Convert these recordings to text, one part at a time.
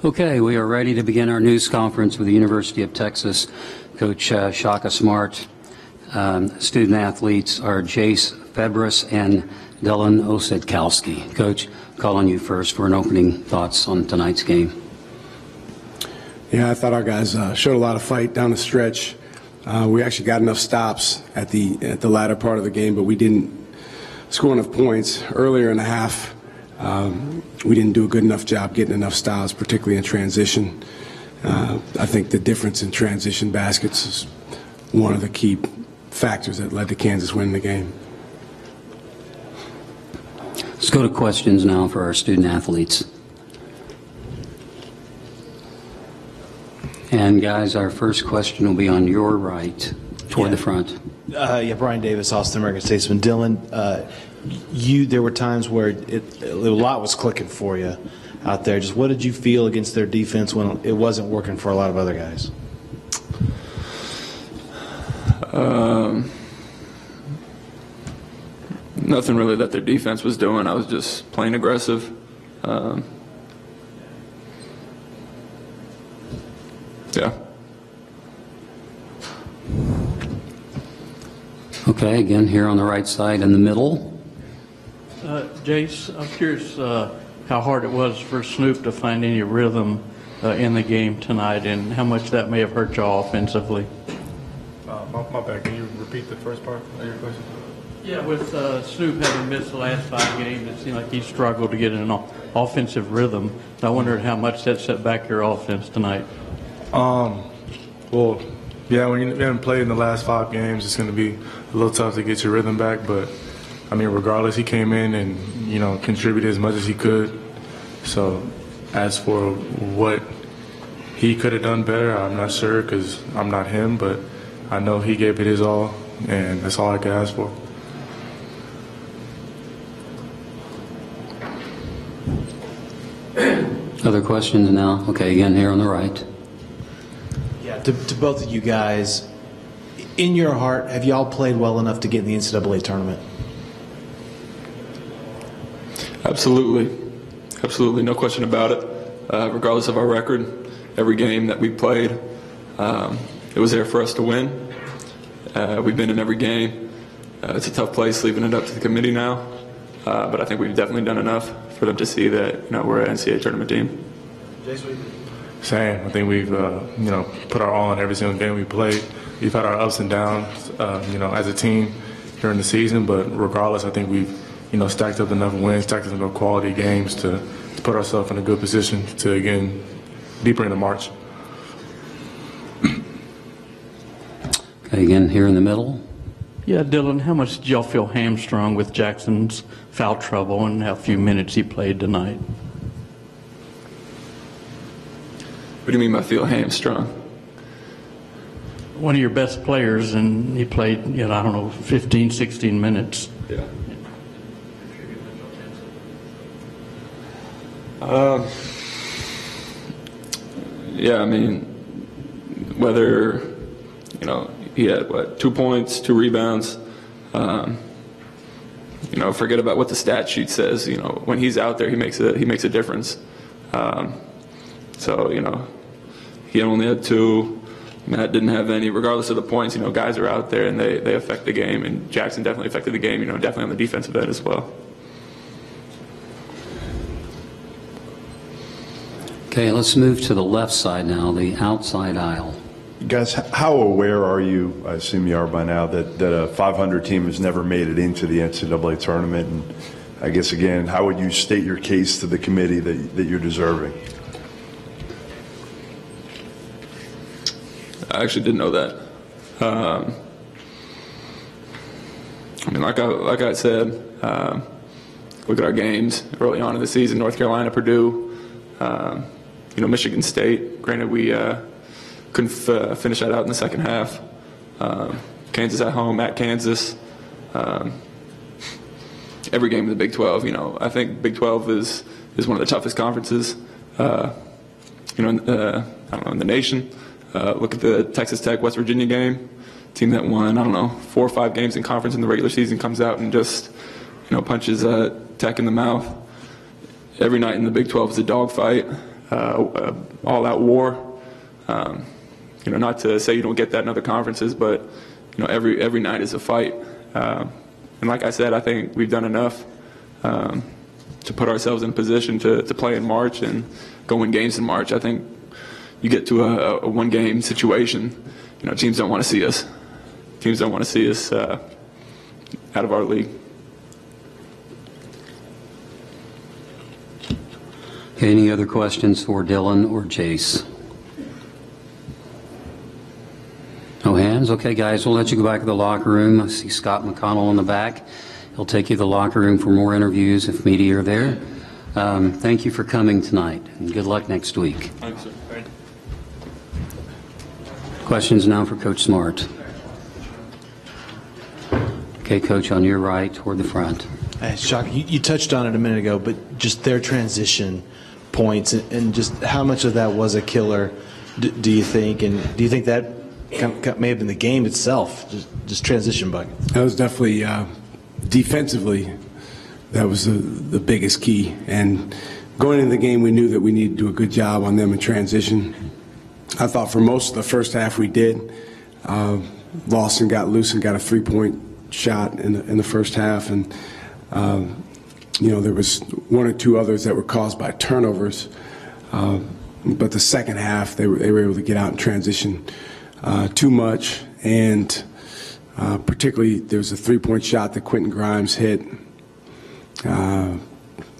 Okay, we are ready to begin our news conference with the University of Texas. Coach Shaka Smart. Student athletes are Jace Febris and Dylan Osadkowski. Coach, call on you first for an opening thoughts on tonight's game. Yeah, I thought our guys showed a lot of fight down the stretch. We actually got enough stops at the latter part of the game, but we didn't score enough points earlier in the half. We didn't do a good enough job getting enough stops, particularly in transition. I think the difference in transition baskets is one of the key factors that led to Kansas winning the game. Let's go to questions now for our student athletes. And guys, our first question will be on your right, toward the front. Brian Davis, Austin American Statesman. Dylan, there were times where a lot was clicking for you out there. Just what did you feel against their defense when it wasn't working for a lot of other guys? Nothing really that their defense was doing. I was just playing aggressive. Yeah. Okay, again, here on the right side in the middle. Jace, I'm curious how hard it was for Snoop to find any rhythm in the game tonight and how much that may have hurt you offensively. My bad. Can you repeat the first part of your question? Yeah, with Snoop having missed the last 5 games, it seemed like he struggled to get in an offensive rhythm. I wondered how much that set back your offense tonight. Well, yeah, when you haven't played in the last 5 games, it's going to be a little tough to get your rhythm back. But, I mean, regardless, he came in and, contributed as much as he could. So as for what he could have done better, I'm not sure because I'm not him. But I know he gave it his all, and that's all I could ask for. Other questions now? Okay, again, here on the right. Yeah, to both of you guys, in your heart, have y'all played well enough to get in the NCAA tournament? Absolutely. Absolutely, no question about it. Regardless of our record, every game that we played, it was there for us to win. We've been in every game. It's a tough place leaving it up to the committee now, but I think we've definitely done enough for them to see that we're an NCAA tournament team. Same. I think we've put our all in every single game we played. We've had our ups and downs, as a team during the season. But regardless, I think we've stacked up enough wins, stacked up enough quality games to put ourselves in a good position to again deeper into March. Okay, again, here in the middle. Yeah, Dylan, how much did y'all feel hamstrung with Jackson's foul trouble and how few minutes he played tonight? What do you mean by feel hamstrung? One of your best players, and he played, 15, 16 minutes. Yeah. Yeah, I mean, whether, he had, 2 points, 2 rebounds. Forget about what the stat sheet says. When he's out there, he makes a difference. So, he only had 2. Matt didn't have any. Regardless of the points, guys are out there and they affect the game. And Jackson definitely affected the game, definitely on the defensive end as well. Okay, let's move to the left side now, the outside aisle. Guys, how aware are you, I assume you are by now, that a 500 team has never made it into the NCAA tournament? And I guess, again, how would you state your case to the committee that you're deserving? I actually didn't know that. Like I said, look at our games early on in the season: North Carolina, Purdue, Michigan State. Granted, we couldn't finish that out in the second half. Kansas at home, at Kansas. Every game in the Big 12. I think Big 12 is one of the toughest conferences. In the nation. Look at the Texas Tech West Virginia game. Team that won 4 or 5 games in conference in the regular season comes out and just punches Tech in the mouth. Every night in the Big 12 is a dogfight. all-out war. Not to say you don't get that in other conferences, but every night is a fight. And like I said, I think we've done enough to put ourselves in position to play in March and go win games in March. I think you get to a one-game situation, teams don't want to see us. Teams don't want to see us out of our league. Okay, any other questions for Dylan or Jace? No hands? Okay, guys, we'll let you go back to the locker room. I see Scott McConnell in the back. He'll take you to the locker room for more interviews if media are there. Thank you for coming tonight, and good luck next week. Thanks, sir. Questions now for Coach Smart. Okay, Coach, on your right, toward the front. Hey, Shaka, you touched on it a minute ago, but just their transition points and just how much of that was a killer, do you think? And do you think that may have been the game itself, just transition buckets? That was definitely defensively, that was the biggest key. And going into the game, we knew that we needed to do a good job on them in transition. I thought for most of the first half we did. Lawson got loose and got a three-point shot in the first half, and there was one or two others that were caused by turnovers. But the second half, they were able to get out and transition too much, and particularly there was a three-point shot that Quentin Grimes hit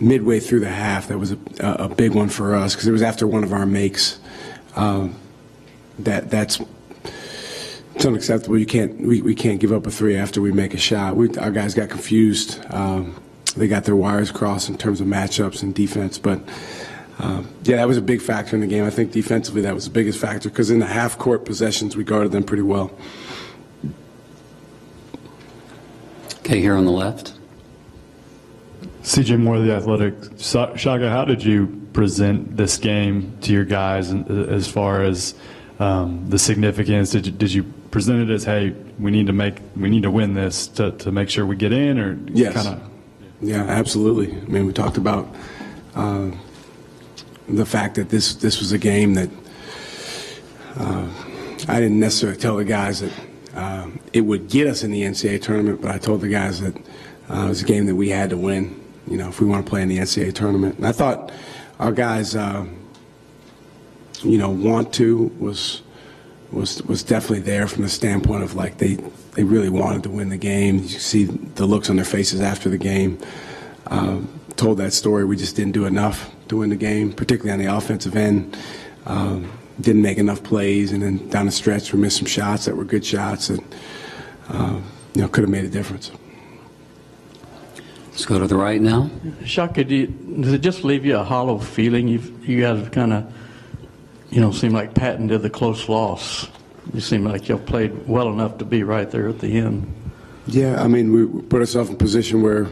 midway through the half. That was a big one for us because it was after one of our makes. That's it's unacceptable. We can't give up a three after we make a shot. Our guys got confused. They got their wires crossed in terms of matchups and defense. But that was a big factor in the game. I think defensively that was the biggest factor because in the half-court possessions we guarded them pretty well. Okay, here on the left. CJ Moore, The Athletic. Shaka, how did you present this game to your guys as far as the significance? Did you present it as, hey, we need to win this to make sure we get in, or yes. kind of? Yeah, absolutely. I mean, we talked about the fact that this was a game that I didn't necessarily tell the guys that it would get us in the NCAA tournament, but I told the guys that it was a game that we had to win, if we want to play in the NCAA tournament. And I thought our guys, want to was definitely there from the standpoint of like they really wanted to win the game. You see the looks on their faces after the game. Told that story. We just didn't do enough to win the game, particularly on the offensive end. Didn't make enough plays, and then down the stretch we missed some shots that were good shots that could have made a difference. Let's go to the right now. Shaka, does it just leave you a hollow feeling? You guys kind of, seem like patented the close loss. You seem like you've played well enough to be right there at the end. Yeah, I mean, we put ourselves in a position where,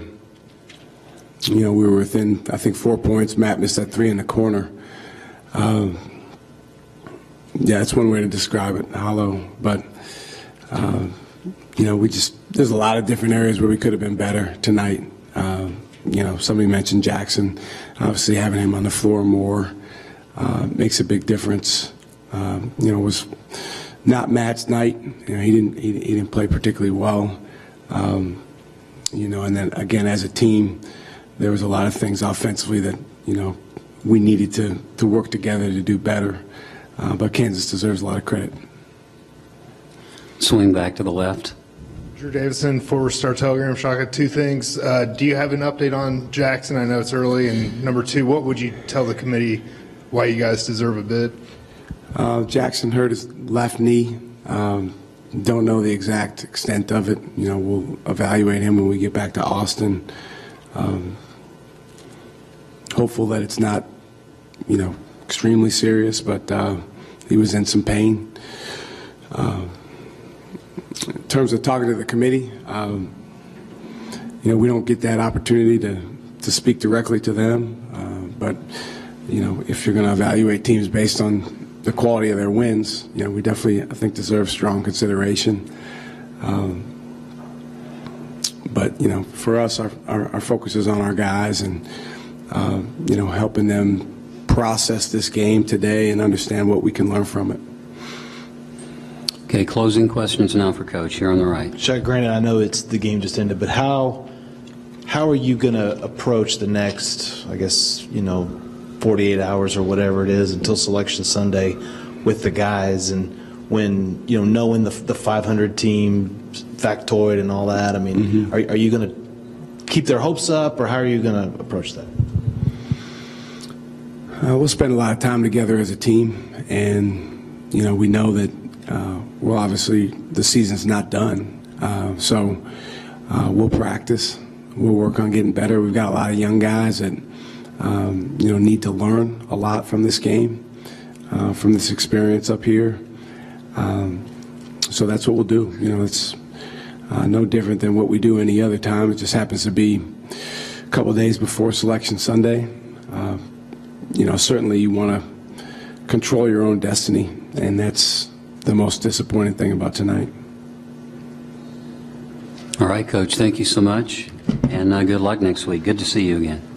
we were within, I think, 4 points. Matt missed that three in the corner. That's one way to describe it, hollow. But, there's a lot of different areas where we could have been better tonight. Somebody mentioned Jackson. Obviously, having him on the floor more makes a big difference. It was not Matt's night. He didn't play particularly well. And then again, as a team, there was a lot of things offensively that we needed to work together to do better. But Kansas deserves a lot of credit. Swing back to the left. Drew Davison, Forward Star Telegram. Shaka, two things. Do you have an update on Jackson? I know it's early. And number two, what would you tell the committee why you guys deserve a bid? Jackson hurt his left knee. Don't know the exact extent of it. We'll evaluate him when we get back to Austin. Hopeful that it's not, extremely serious, but he was in some pain. In terms of talking to the committee, we don't get that opportunity to speak directly to them. But, if you're going to evaluate teams based on the quality of their wins, we definitely, I think, deserve strong consideration. But, for us, our focus is on our guys and, helping them process this game today and understand what we can learn from it. Okay, closing questions now for Coach here on the right. Chuck, granted, I know the game just ended, but how are you going to approach the next, I guess, 48 hours or whatever it is until Selection Sunday with the guys, and when, knowing the 500 team factoid and all that? I mean, are you going to keep their hopes up, or how are you going to approach that? We'll spend a lot of time together as a team, and, we know that, well, obviously the season's not done. So we'll practice. We'll work on getting better. We've got a lot of young guys that, need to learn a lot from this game, from this experience up here. So that's what we'll do. It's no different than what we do any other time. It just happens to be a couple of days before Selection Sunday. Certainly you want to control your own destiny, and that's the most disappointing thing about tonight. All right, Coach, thank you so much, and good luck next week. Good to see you again.